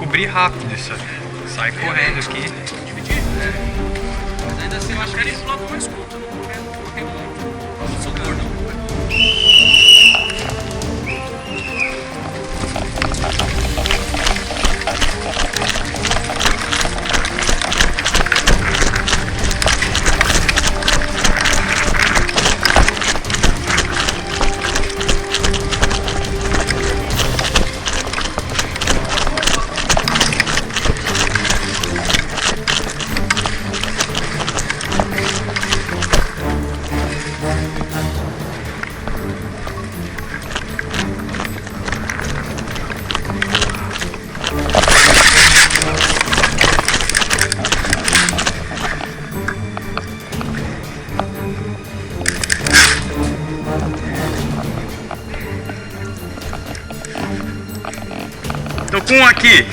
cobrir rápido isso aí. Sai correndo aqui. Dividir? Mas ainda assim eu acho que ele explode mais curto. Não correr muito. Não sou gordo. Tô com um aqui.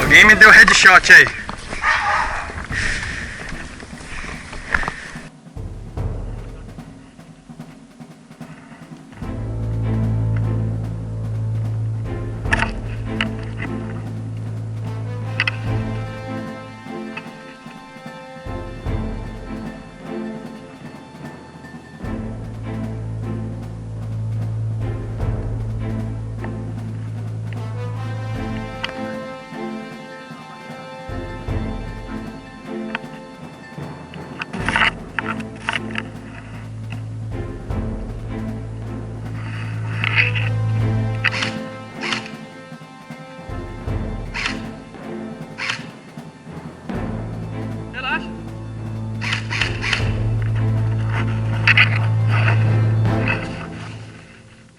Alguém me deu headshot aí.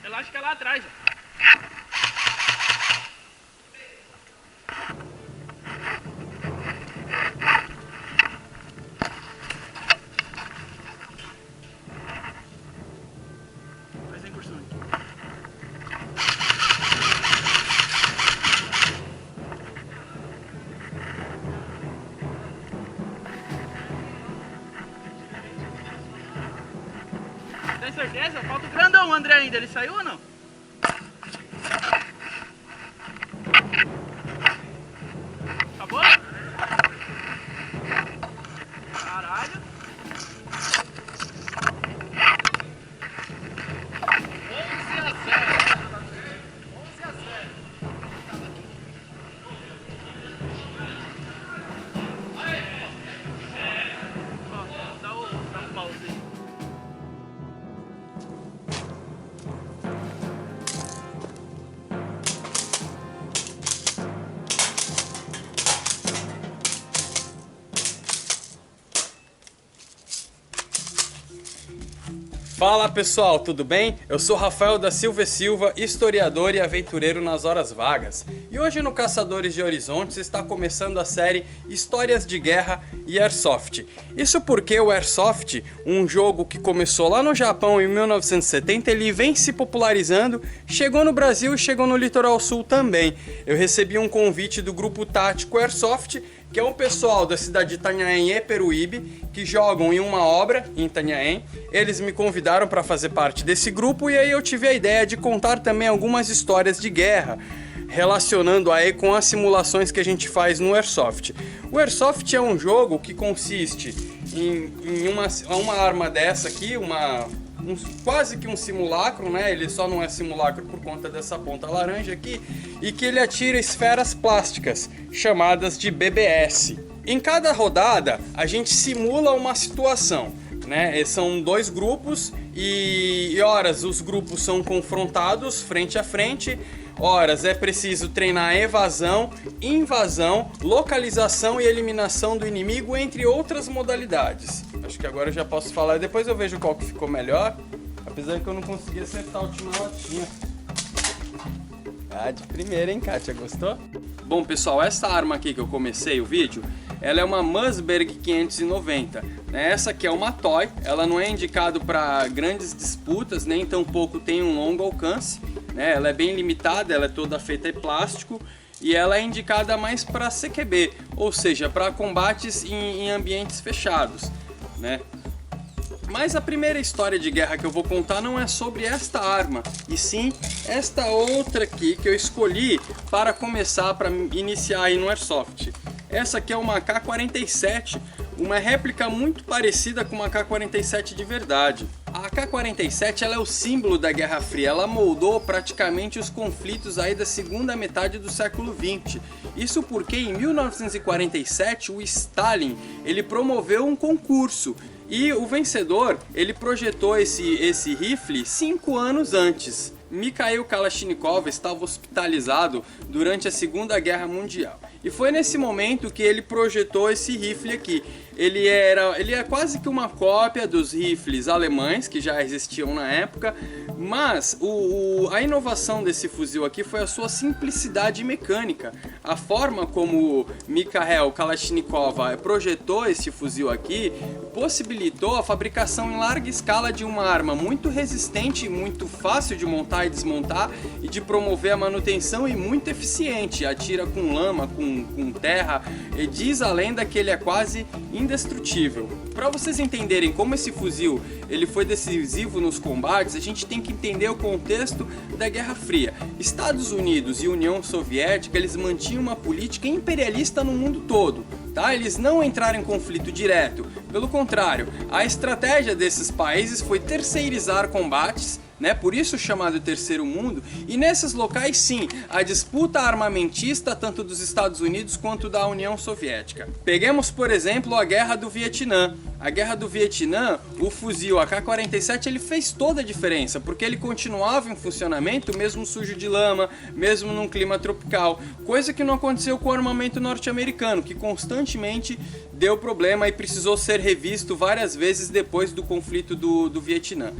Relaxa que é lá atrás. Faz a incursão aqui. Tem certeza? Falta o grandão, o André ainda. Ele saiu ou não? Acabou? Caralho. 11-0. 11-0. Ó, dá um pause aí. Fala pessoal, tudo bem? Eu sou Rafael da Silva Silva, historiador e aventureiro nas horas vagas. E hoje no Caçadores de Horizontes está começando a série Histórias de Guerra e Airsoft. Isso porque o Airsoft, um jogo que começou lá no Japão em 1970, ele vem se popularizando, chegou no Brasil e chegou no Litoral Sul também. Eu recebi um convite do grupo tático Airsoft, que é um pessoal da cidade de Itanhaém e Peruíbe, que jogam em uma obra em Itanhaém. Eles me convidaram para fazer parte desse grupo e aí eu tive a ideia de contar também algumas histórias de guerra, relacionando aí com as simulações que a gente faz no Airsoft. O Airsoft é um jogo que consiste em uma arma dessa aqui, quase que um simulacro, né? Ele só não é simulacro por conta dessa ponta laranja aqui, e que ele atira esferas plásticas, chamadas de BBS. Em cada rodada, a gente simula uma situação, né? São dois grupos e horas os grupos são confrontados frente a frente, horas é preciso treinar evasão, invasão, localização e eliminação do inimigo, entre outras modalidades. Acho que agora eu já posso falar, depois eu vejo qual que ficou melhor, apesar que eu não consegui acertar a última latinha. Ah, de primeira, hein, Kátia? Gostou? Bom, pessoal, essa arma aqui que eu comecei o vídeo, ela é uma Mossberg 590. Essa aqui é uma toy, ela não é indicada para grandes disputas, nem tampouco tem um longo alcance, né? Ela é bem limitada, ela é toda feita de plástico e ela é indicada mais para CQB, ou seja, para combates em ambientes fechados, né? Mas a primeira história de guerra que eu vou contar não é sobre esta arma, e sim esta outra aqui que eu escolhi para começar, para iniciar aí no Airsoft. Essa aqui é uma AK-47, uma réplica muito parecida com uma AK-47 de verdade. A AK-47 ela é o símbolo da Guerra Fria, ela moldou praticamente os conflitos aí da segunda metade do século XX. Isso porque em 1947 o Stalin ele promoveu um concurso e o vencedor ele projetou esse rifle 5 anos antes. Mikhail Kalashnikov estava hospitalizado durante a Segunda Guerra Mundial. E foi nesse momento que ele projetou esse rifle aqui. Ele é quase que uma cópia dos rifles alemães que já existiam na época, mas a inovação desse fuzil aqui foi a sua simplicidade mecânica. A forma como Mikhail Kalashnikov projetou esse fuzil aqui possibilitou a fabricação em larga escala de uma arma muito resistente, muito fácil de montar e desmontar e de promover a manutenção, e muito eficiente. Atira com lama, com terra, e diz a lenda que ele é quase indestrutível. Para vocês entenderem como esse fuzil ele foi decisivo nos combates, a gente tem que entender o contexto da Guerra Fria. Estados Unidos e União Soviética eles mantinham uma política imperialista no mundo todo. Tá? Eles não entraram em conflito direto, pelo contrário, a estratégia desses países foi terceirizar combates, né? Por isso chamado Terceiro Mundo, e nesses locais sim, a disputa armamentista tanto dos Estados Unidos quanto da União Soviética. Peguemos por exemplo a Guerra do Vietnã. A Guerra do Vietnã, o fuzil AK-47 ele fez toda a diferença, porque ele continuava em funcionamento mesmo sujo de lama, mesmo num clima tropical, coisa que não aconteceu com o armamento norte-americano, que constantemente deu problema e precisou ser revisto várias vezes depois do conflito do Vietnã.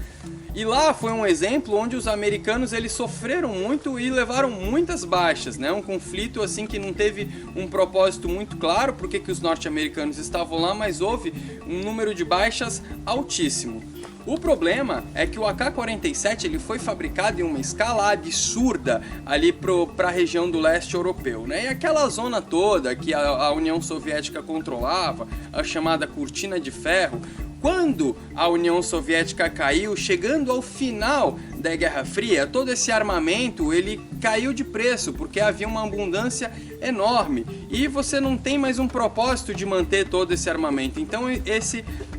E lá foi um exemplo onde os americanos eles sofreram muito e levaram muitas baixas, né? Um conflito assim que não teve um propósito muito claro porque que os norte-americanos estavam lá, mas houve um número de baixas altíssimo. O problema é que o AK-47 ele foi fabricado em uma escala absurda ali para a região do leste europeu, né? E aquela zona toda que a União Soviética controlava, a chamada Cortina de Ferro. Quando a União Soviética caiu, chegando ao final da Guerra Fria, todo esse armamento ele caiu de preço, porque havia uma abundância enorme e você não tem mais um propósito de manter todo esse armamento. Então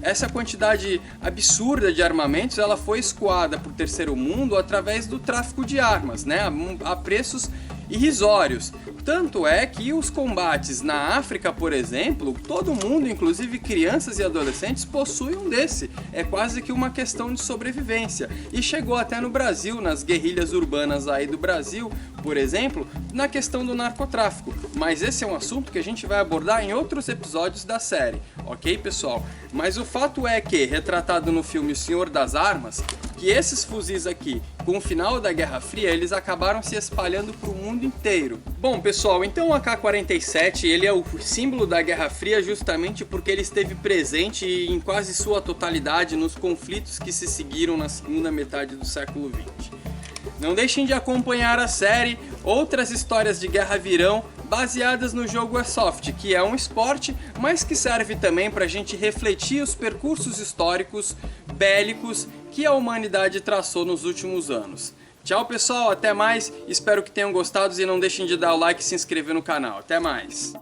essa quantidade absurda de armamentos ela foi escoada para o Terceiro Mundo através do tráfico de armas, né? A preços irrisórios. Tanto é que os combates na África, por exemplo, todo mundo, inclusive crianças e adolescentes, possui um desse. É quase que uma questão de sobrevivência. E chegou até no Brasil, nas guerrilhas urbanas aí do Brasil, por exemplo, na questão do narcotráfico, mas esse é um assunto que a gente vai abordar em outros episódios da série, ok, pessoal? Mas o fato é que, retratado no filme O Senhor das Armas, que esses fuzis aqui, com o final da Guerra Fria, eles acabaram se espalhando para o mundo inteiro. Bom, pessoal, então o AK-47 ele é o símbolo da Guerra Fria justamente porque ele esteve presente em quase sua totalidade nos conflitos que se seguiram na segunda metade do século XX. Não deixem de acompanhar a série, outras histórias de guerra virão, baseadas no jogo Airsoft, que é um esporte, mas que serve também para a gente refletir os percursos históricos, bélicos, que a humanidade traçou nos últimos anos. Tchau, pessoal, até mais, espero que tenham gostado e não deixem de dar o like e se inscrever no canal. Até mais!